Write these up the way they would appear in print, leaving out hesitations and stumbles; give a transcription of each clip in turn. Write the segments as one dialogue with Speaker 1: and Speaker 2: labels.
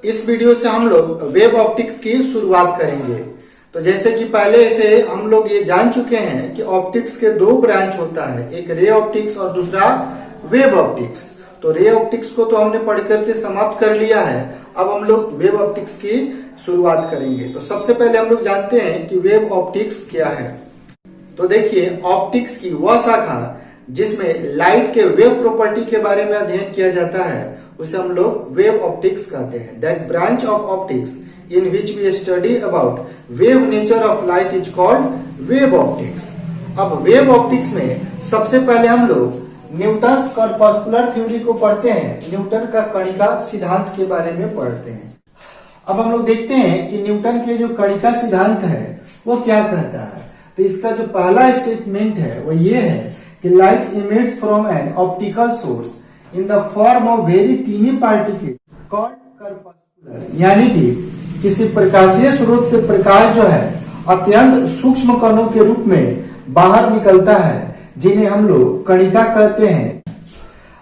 Speaker 1: इस वीडियो से हम लोग वेव ऑप्टिक्स की शुरुआत करेंगे। तो जैसे कि पहले से हम लोग ये जान चुके हैं कि ऑप्टिक्स के दो ब्रांच होता है, एक रे ऑप्टिक्स और दूसरा वेव ऑप्टिक्स। तो रे ऑप्टिक्स को तो हमने पढ़ करके समाप्त कर लिया है। अब हम लोग वेव ऑप्टिक्स की शुरुआत करेंगे। तो सबसे पहले हम लोग जानते हैं कि वेव ऑप्टिक्स क्या है। तो देखिए, ऑप्टिक्स की वह शाखा जिसमें लाइट के वेव प्रॉपर्टी के बारे में अध्ययन किया जाता है उसे हम लोग वेव ऑप्टिक्स कहते हैं। That branch of optics in which we study about wave nature of light is called wave optics. अब वेव ऑप्टिक्स में सबसे पहले हम लोग न्यूटन कॉर्पस्कुलर थ्योरी को पढ़ते हैं। न्यूटन का कणिका सिद्धांत के बारे में पढ़ते हैं। अब हम लोग देखते हैं कि न्यूटन के जो कणिका सिद्धांत है वो क्या कहता है। तो इसका जो पहला स्टेटमेंट है वो ये है कि light emits from an optical source in the form of very tiny particle called corpuscular. यानी कि किसी प्रकाशीय स्रोत से प्रकाश जो है अत्यंत सूक्ष्म कणों के रूप में बाहर निकलता है, जिन्हें हम लोग कणिका कहते हैं।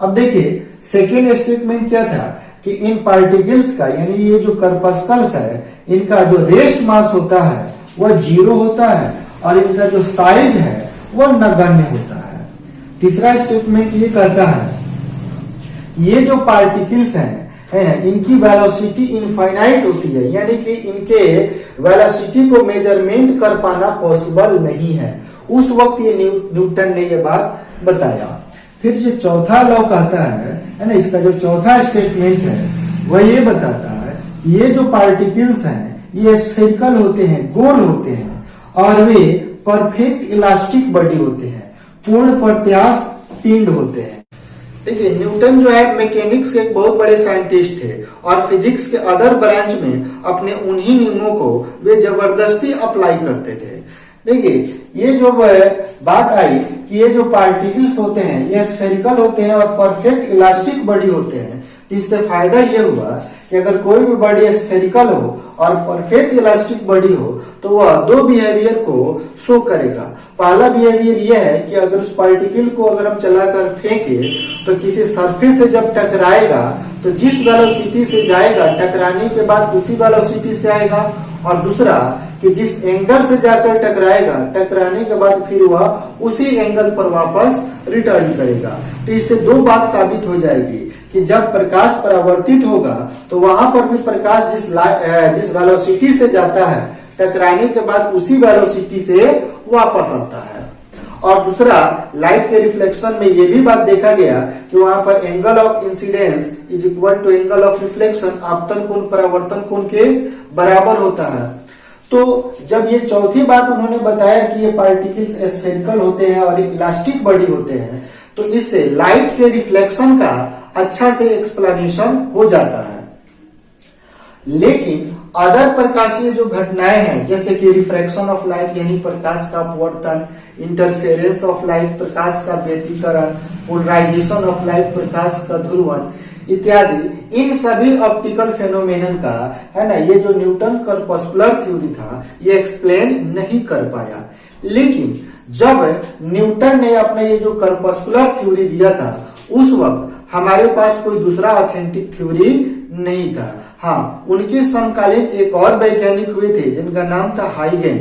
Speaker 1: अब देखिए, सेकेंड स्टेटमेंट क्या था कि इन पार्टिकल्स का यानी ये जो कॉर्पस्कल्स है इनका जो रेस्ट मास होता है वह 0 होता है और इनका जो साइज है वह नगण्य होता है। तीसरा स्टेटमेंट ये कहता है ये जो पार्टिकल्स हैं है ना, इनकी वेलोसिटी इनफाइनाइट होती है, यानी कि इनके वेलोसिटी को मेजरमेंट कर पाना पॉसिबल नहीं है। उस वक्त ये न्यूटन ने ये बात बताया। फिर जो चौथा लॉ कहता है ना, इसका जो चौथा स्टेटमेंट है वह ये बताता है ये जो पार्टिकल्स हैं ये स्फेरिकल होते हैं, गोल होते हैं और वे परफेक्ट इलास्टिक बॉडी होते हैं, पूर्ण प्रत्यास्थ पिंड होते हैं। देखिए, न्यूटन जो है मैकेनिक्स के एक बहुत बड़े साइंटिस्ट थे और फिजिक्स के अदर ब्रांच में अपने उन्हीं नियमों को वे जबरदस्ती अप्लाई करते थे। देखिए, ये जो बात आई कि ये जो पार्टिकल्स होते हैं ये स्फेरिकल होते हैं और परफेक्ट इलास्टिक बॉडी होते हैं। तो इससे फायदा ये हुआ कि अगर कोई भी बॉडी स्फेरिकल हो और परफेक्ट इलास्टिक बॉडी हो तो वह दो बिहेवियर को शो करेगा। पहला बिहेवियर यह है कि अगर उस पार्टिकल को अगर हम चलाकर फेंके तो किसी सरफेस से जब टकराएगा तो जिस वेलोसिटी से जाएगा टकराने के बाद उसी वेलोसिटी से आएगा, और दूसरा कि जिस एंगल से जाकर टकराएगा टकराने के बाद फिर वह उसी एंगल पर वापस रिटर्न करेगा। तो इससे दो बात साबित हो जाएगी कि जब प्रकाश परावर्तित होगा तो वहां पर भी प्रकाश जिस वेलोसिटी से जाता है टकराने के बाद उसी वेलोसिटी से वापस आता है। और दूसरा, लाइट के रिफ्लेक्शन में ये भी बात देखा गया कि वहां पर angle of incidence is equal to angle of reflection, आपतन कोण परावर्तन कोण के बराबर होता है। तो जब ये चौथी बात उन्होंने बताया कि ये पार्टिकल्स स्फेरिकल होते हैं और इलास्टिक बॉडी होते हैं, तो इससे लाइट के रिफ्लेक्शन का अच्छा से एक्सप्लेनेशन हो जाता है। लेकिन अदर प्रकाशीय जो घटनाएं हैं जैसे कि रिफ्रैक्शन ऑफ लाइट यानी प्रकाश का अपवर्तन, इंटरफेरेंस ऑफ लाइट प्रकाश का व्यतिकरण, पोलराइजेशन ऑफ लाइट प्रकाश का ध्रुवण इत्यादि, इन सभी ऑप्टिकल फेनोमेनन का है ना ये जो न्यूटन कॉर्पस्कुलर थ्योरी था ये एक्सप्लेन नहीं कर पाया। लेकिन जब न्यूटन ने अपना ये जो कॉर्पस्कुलर थ्योरी दिया था उस वक्त हमारे पास कोई दूसरा ऑथेंटिक थ्योरी नहीं था। हाँ, उनके समकालीन एक और वैज्ञानिक हुए थे जिनका नाम था हाइगेन।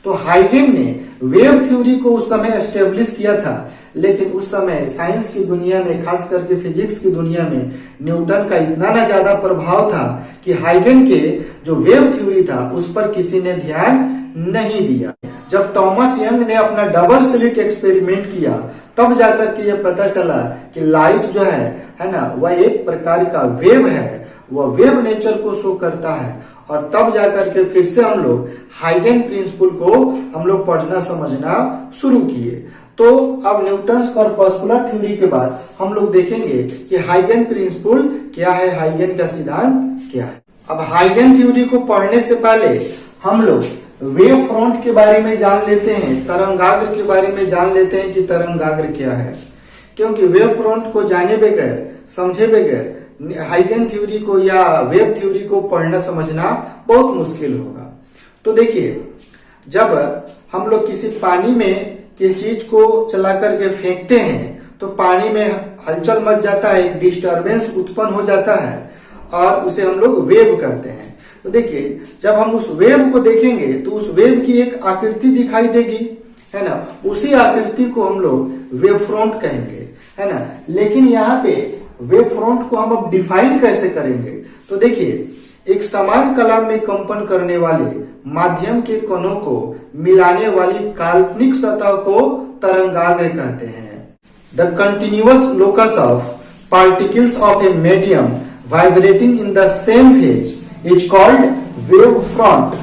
Speaker 1: तो हाइगेन ने वेव थ्योरी को उस समय एस्टेब्लिश किया था, लेकिन उस समय साइंस की दुनिया में खास करके फिजिक्स की दुनिया में न्यूटन का इतना ना ज्यादा प्रभाव था कि हाइगेन के जो वेव थ्योरी था उस पर किसी ने ध्यान नहीं दिया। जब थॉमस यंग ने अपना डबल स्लिट एक्सपेरिमेंट किया तब जाकर के ये पता चला कि लाइट जो है ना वह एक प्रकार का वेव है, वह वेव नेचर को शो करता है। और तब जाकर के फिर से हम लोग हाइगेन प्रिंसिपल को हम लोग पढ़ना समझना शुरू किए। तो अब न्यूटन कॉर्पस्कुलर थ्योरी के बाद हम लोग देखेंगे कि हाइगेन प्रिंसिपल क्या है, हाइगेन का सिद्धांत क्या है। अब हाइगेन थ्योरी को पढ़ने से पहले हम लोग वेव फ्रंट के बारे में जान लेते हैं, तरंगाग्र के बारे में जान लेते हैं कि तरंगाग्र क्या है। क्योंकि वेव फ्रंट को जाने बगैर, समझे बगैर हाइगेन थ्योरी को या वेव थ्योरी को पढ़ना समझना बहुत मुश्किल होगा। तो देखिए, जब हम लोग किसी पानी में किसी चीज को चला करके फेंकते हैं तो पानी में हलचल मच जाता है, डिस्टरबेंस उत्पन्न हो जाता है और उसे हम लोग वेव कहते हैं। तो देखिए जब हम उस वेव को देखेंगे तो उस वेव की एक आकृति दिखाई देगी, है ना, उसी आकृति को हम लोग वेव फ्रंट कहेंगे, है ना। लेकिन यहाँ पे वेव फ्रंट को हम अब डिफाइन कैसे करेंगे? तो देखिए एक समान कला में कंपन करने वाले माध्यम के कणों को मिलाने वाली काल्पनिक सतह को तरंगाग्र कहते हैं। The continuous locus of particles of a medium vibrating in the same phase is called wave front.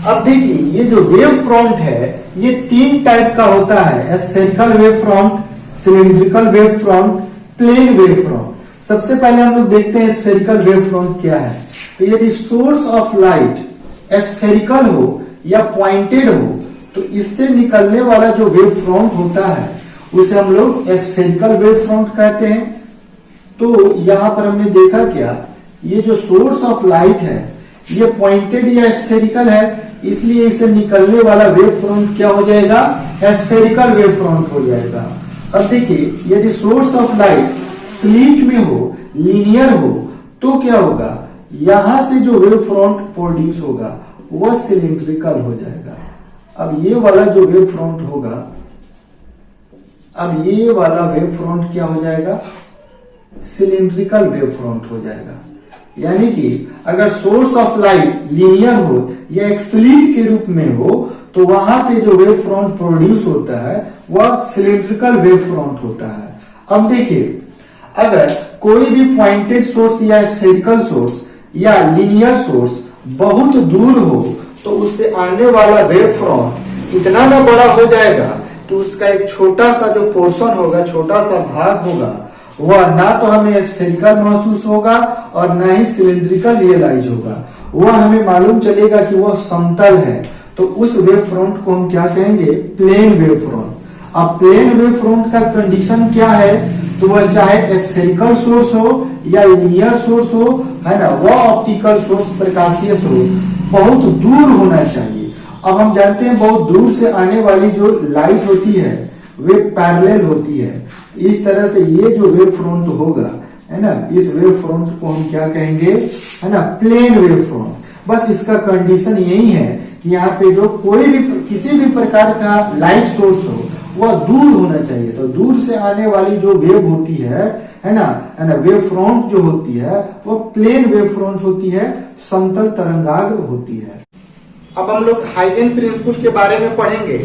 Speaker 1: अब देखिए ये जो वेव फ्रंट है ये 3 टाइप का होता है, spherical wave front, cylindrical wave front, plane wave front. सबसे पहले हम लोग देखते हैं स्फेरिकल वेव फ्रंट क्या है। तो यदि सोर्स ऑफ लाइट स्फेरिकल हो या पॉइंटेड हो तो इससे निकलने वाला जो वेव फ्रंट होता है उसे हम लोग स्फेरिकल वेव फ्रंट कहते हैं। तो यहां पर हमने देखा क्या, ये जो सोर्स ऑफ लाइट है ये पॉइंटेड या स्फेरिकल है, इसलिए इसे निकलने वाला वेव फ्रंट क्या हो जाएगा? स्फेरिकल वेव फ्रंट हो जाएगा। अब देखिए यदि सोर्स ऑफ लाइट स्लिट में हो, लीनियर हो, तो क्या होगा? यहां से जो वेव फ्रंट प्रोड्यूस होगा वह सिलिंड्रिकल हो जाएगा। अब ये वाला जो वेव फ्रंट होगा, अब ये वाला वेव फ्रंट क्या हो जाएगा? सिलिंड्रिकल वेव फ्रंट हो जाएगा। यानी कि अगर सोर्स ऑफ लाइट लीनियर हो या एक स्लिट के रूप में हो तो वहां पे जो वेव फ्रंट प्रोड्यूस होता है वह सिलिंड्रिकल वेव फ्रंट होता है। अब देखिए अगर कोई भी पॉइंटेड सोर्स या स्फेरिकल सोर्स या लीनियर सोर्स बहुत दूर हो तो उससे आने वाला वेव फ्रंट इतना ना बड़ा हो जाएगा कि उसका एक छोटा सा जो पोर्शन होगा, छोटा सा भाग होगा, वह ना तो हमें स्फेरिकल महसूस होगा और ना ही सिलिंड्रिकल रियलाइज होगा। वह हमें मालूम चलेगा कि वह समतल है। तो उस वेव फ्रंट को हम क्या कहेंगे? Plane wave front. अब प्लेन वेव फ्रंट का कंडीशन क्या है? तो वह चाहे स्फेरिकल सोर्स हो या लीनियर सोर्स हो, है ना, वह ऑप्टिकल सोर्स प्रकाशीय स्रोत बहुत दूर होना चाहिए। अब हम जानते हैं बहुत दूर से आने वाली जो लाइट होती है वे पैरेलल होती है। इस तरह से ये जो वेव फ्रंट होगा, है ना, इस वेव फ्रंट को हम क्या कहेंगे? है ना, प्लेन वेव फ्रंट। बस इसका कंडीशन यही है कि यहाँ पे जो कोई भी किसी भी प्रकार का लाइट सोर्स हो वह दूर होना चाहिए। तो दूर से आने वाली जो वेव होती है ना, वेव फ्रंट जो होती है वो प्लेन वेव फ्रंट होती है, समतल तरंगाग्र होती है। अब हम लोग हाइगन प्रिंसिपल के बारे में पढ़ेंगे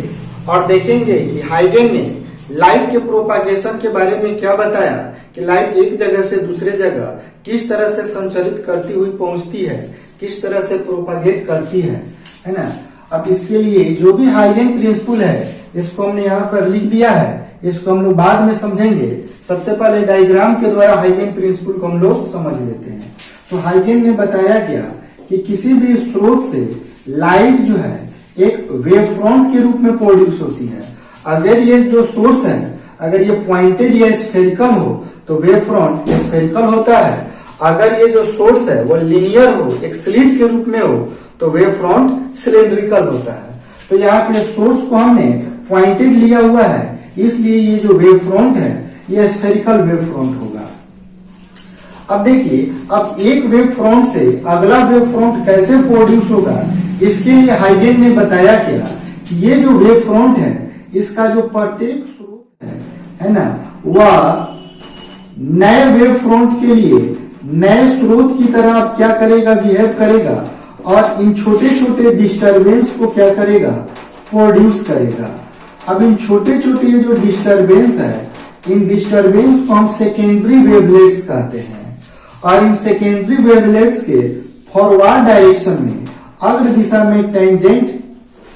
Speaker 1: और देखेंगे कि हाइगन ने लाइट के प्रोपागेशन के बारे में क्या बताया कि लाइट एक जगह से दूसरे जगह किस तरह से संचरित करती हुई पहुंचती है, किस तरह से प्रोपागेट करती है ना। अब इसके लिए जो भी हाइगन प्रिंसिपल है इसको हमने यहाँ पर लिख दिया है, इसको हम लोग बाद में समझेंगे। सबसे पहले डायग्राम के द्वारा हाइगन प्रिंसिपल को हम लोग समझ लेते हैं। तो हाइगन ने बताया क्या कि किसी भी स्रोत से लाइट जो है एक वेव फ्रंट के रूप में प्रोड्यूस होती है। अगर ये जो सोर्स है अगर ये पॉइंटेड या स्फेरिकल हो तो वेव फ्रंट स्फेरिकल होता है। अगर ये जो सोर्स है वो लीनियर हो, एक स्लिट के रूप में हो तो वेव फ्रंट सिलिंड्रिकल होता है। तो यहाँ पे सोर्स को हमने पॉइंटेड लिया हुआ है, इसलिए ये जो वेव फ्रंट है ये स्फेरिकल वेव फ्रंट होगा। अब देखिए अब एक वेव फ्रंट से अगला वेव फ्रंट कैसे प्रोड्यूस होगा, इसके लिए हाइगन ने बताया क्या कि ये जो वेव फ्रंट है इसका जो प्रत्येक स्रोत है ना, वह नए वेव फ्रंट के लिए नए स्रोत की तरह अब क्या करेगा? बिहेव करेगा और इन छोटे छोटे डिस्टरबेंस को क्या करेगा? प्रोड्यूस करेगा। अब इन छोटे छोटे ये जो डिस्टरबेंस है, इन डिस्टरबेंस को हम सेकेंडरी वेवलेट्स कहते हैं। और इन सेकेंडरी वेवलेट्स के फॉरवर्ड डायरेक्शन में अग्र दिशा में टेंजेंट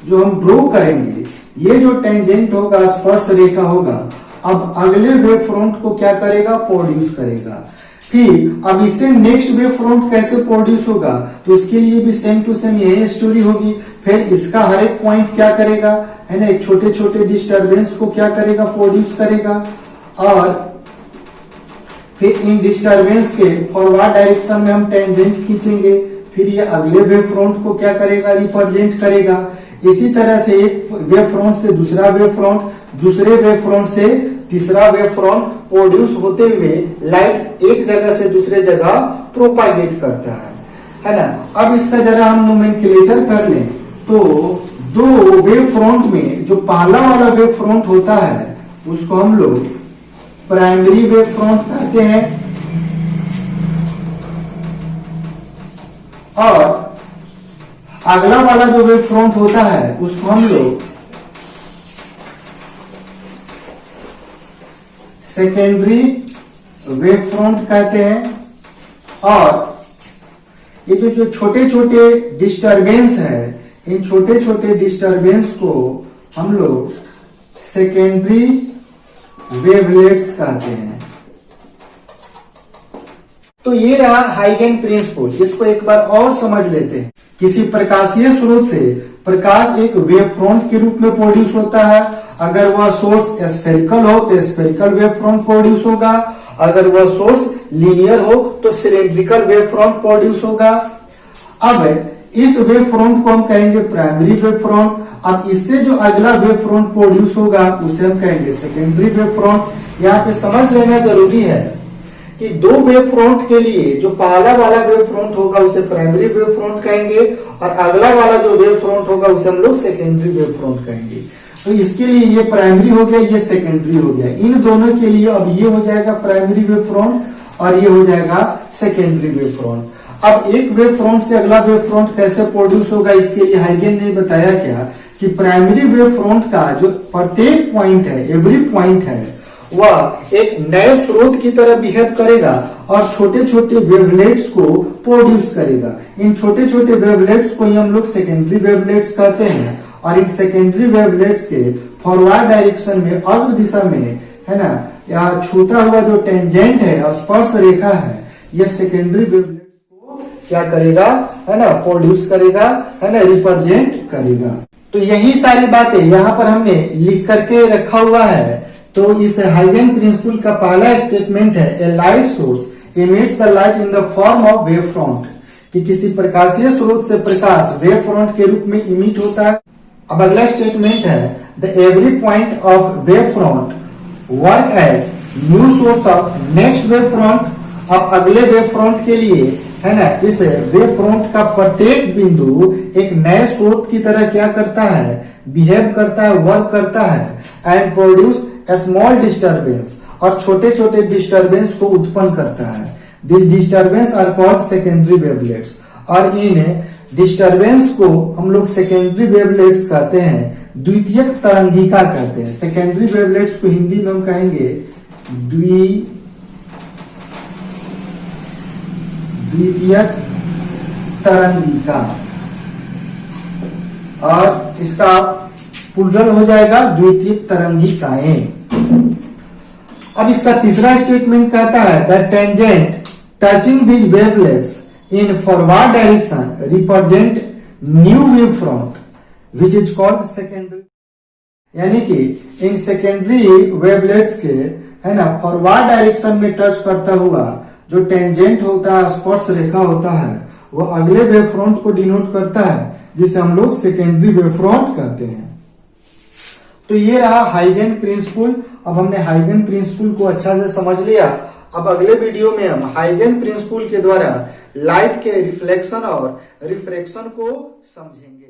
Speaker 1: जो हम ड्रॉ करेंगे, ये जो टेंजेंट होगा स्पर्श रेखा होगा, अब अगले वेव फ्रंट को क्या करेगा? प्रोड्यूस करेगा। फिर अब इससे नेक्स्ट वेव फ्रंट कैसे प्रोड्यूस होगा, तो इसके लिए भी सेम टू सेम यही स्टोरी होगी। फिर इसका हर एक पॉइंट क्या करेगा, है ना, छोटे छोटे डिस्टरबेंस को क्या करेगा? प्रोड्यूस करेगा। और फिर इन डिस्टरबेंस के फॉरवर्ड डायरेक्शन में हम टेंजेंट खींचेंगे, फिर ये अगले वेव फ्रंट को क्या करेगा? रिप्रेजेंट करेगा। इसी तरह से एक वेव फ्रंट से दूसरा वेव फ्रंट, दूसरे वेव फ्रंट से तीसरा वेव फ्रंट प्रोड्यूस होते हुए लाइट एक जगह से दूसरे जगह प्रोपागेट करता है ना। अब इसका जरा हम नोमेनक्लेचर कर लें तो दो वेव फ्रंट में जो पहला वाला वेव फ्रंट होता है उसको हम लोग प्राइमरी वेव फ्रंट कहते हैं, और अगला वाला जो वेव फ्रंट होता है उसको हम लोग सेकेंडरी वेव फ्रंट कहते हैं। और ये जो छोटे छोटे डिस्टरबेंस है, इन छोटे छोटे डिस्टरबेंस को हम लोग सेकेंडरी वेवलेट्स कहते हैं। तो ये रहा हाइगन प्रिंसिपल। इसको एक बार और समझ लेते हैं। किसी प्रकाशीय स्रोत से प्रकाश एक वेव फ्रंट के रूप में प्रोड्यूस होता है। अगर वह सोर्स स्फेरिकल हो तो स्फेरिकल वेव फ्रंट प्रोड्यूस होगा, अगर वह सोर्स लीनियर हो तो सिलेंड्रिकल वेव फ्रंट प्रोड्यूस होगा। अब इस वेव फ्रंट को हम कहेंगे प्राइमरी वेव फ्रंट। अब इससे जो अगला वेव फ्रंट प्रोड्यूस होगा उसे हम कहेंगे सेकेंडरी वेव फ्रंट। यहाँ पे समझ लेना जरूरी है कि दो वेव फ्रंट के लिए जो पहला वाला वेव फ्रंट होगा उसे प्राइमरी वेव फ्रंट कहेंगे, और अगला वाला जो वेव फ्रंट होगा उसे हम लोग सेकेंडरी वेव फ्रंट कहेंगे। तो इसके लिए ये प्राइमरी हो गया, ये सेकेंडरी हो गया। इन दोनों के लिए अब ये हो जाएगा प्राइमरी वेव फ्रंट और ये हो जाएगा सेकेंडरी वेव फ्रंट। अब एक वेव फ्रंट से अगला वेव फ्रंट कैसे प्रोड्यूस होगा, इसके लिए हाइगन ने बताया क्या कि प्राइमरी वेव फ्रंट का जो प्रत्येक पॉइंट है, एवरी पॉइंट है, वह एक नए स्रोत की तरह बिहेव करेगा और छोटे छोटे वेवलेट्स को प्रोड्यूस करेगा। इन छोटे छोटे वेवलेट्स को ही हम लोग सेकेंडरी वेवलेट्स कहते हैं। और इन सेकेंडरी वेवलेट्स के फॉरवर्ड डायरेक्शन में अग्र दिशा में, है ना, या छूता हुआ जो टेंजेंट है, स्पर्श रेखा है, यह सेकेंडरी वेवलेट्स को क्या करेगा, है ना, प्रोड्यूस करेगा, है ना, रिप्रेजेंट करेगा। तो यही सारी बातें यहाँ पर हमने लिख करके रखा हुआ है। तो इस हाइगन प्रिंसिपल का पहला स्टेटमेंट है a light source emits the light in the form of wave front, कि किसी प्रकाशीय स्रोत से प्रकाश वेव फ्रंट के रूप में इमिट होता है। अब अगला स्टेटमेंट है the every point of wave front work as new source of next wave front. अब अगले वेव फ्रंट के लिए, है ना, इस वेव फ्रंट का प्रत्येक बिंदु एक नए स्रोत की तरह क्या करता है, बिहेव करता है, वर्क करता है, and produce a small disturbance, और छोटे छोटे डिस्टर्बेंस को उत्पन्न करता है। This disturbance are called secondary wavelets. और इन डिस्टर्बेंस को हम लोग सेकेंडरी वेवलेट्स कहते हैं, द्वितीयक तरंगिका कहते हैं। सेकेंडरी वेवलेट्स को हिंदी में हम कहेंगे द्वितीयक तरंगिका, और इसका प्लूरल हो जाएगा द्वितीयक तरंगिकाएं। अब इसका तीसरा स्टेटमेंट कहता है the tangent touching these wavelets in forward direction represent new wave front which is called secondary. यानी कि इन सेकेंडरी वेवलेट्स के, है ना, फॉरवर्ड डायरेक्शन में टच करता हुआ जो टेंजेंट होता है, स्पर्श रेखा होता है, वो अगले वेव फ्रंट को डिनोट करता है, जिसे हम लोग सेकेंडरी वेव फ्रंट कहते हैं। तो ये रहा हाइगन प्रिंसिपल। अब हमने हाइगन प्रिंसिपल को अच्छा से समझ लिया। अब अगले वीडियो में हम हाइगन प्रिंसिपल के द्वारा लाइट के रिफ्लेक्शन और रिफ्रैक्शन को समझेंगे।